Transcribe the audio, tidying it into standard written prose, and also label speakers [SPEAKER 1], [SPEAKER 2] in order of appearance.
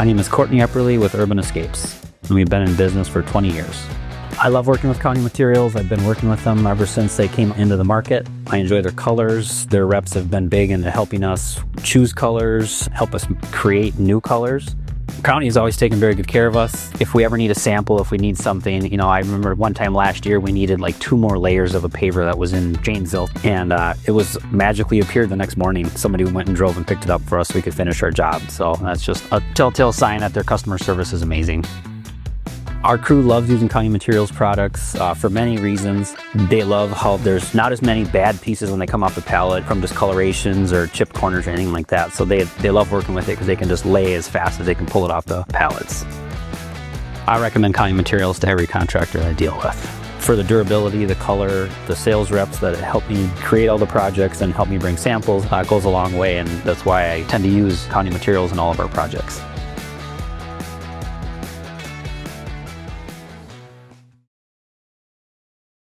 [SPEAKER 1] My name is Courtney Epperly with Urban Escapes, and we've been in business for 20 years. I love working with County Materials. I've been working with them ever since they came into the market. I enjoy their colors. Their reps have been big into helping us choose colors, help us create new colors. County has always taken very good care of us. If we ever need a sample, if we need something, I remember one time last year we needed like 2 more layers of a paver that was in Janesville, and it was magically appeared the next morning. Somebody went and drove and picked it up for us so we could finish our job. So that's just a telltale sign that their customer service is amazing. Our crew loves using County Materials products for many reasons. They love how there's not as many bad pieces when they come off the pallet from discolorations or chipped corners or anything like that. So they love working with it because they can just lay as fast as they can pull it off the pallets. I recommend County Materials to every contractor I deal with. For the durability, the color, the sales reps that help me create all the projects and help me bring samples, goes a long way, and that's why I tend to use County Materials in all of our projects.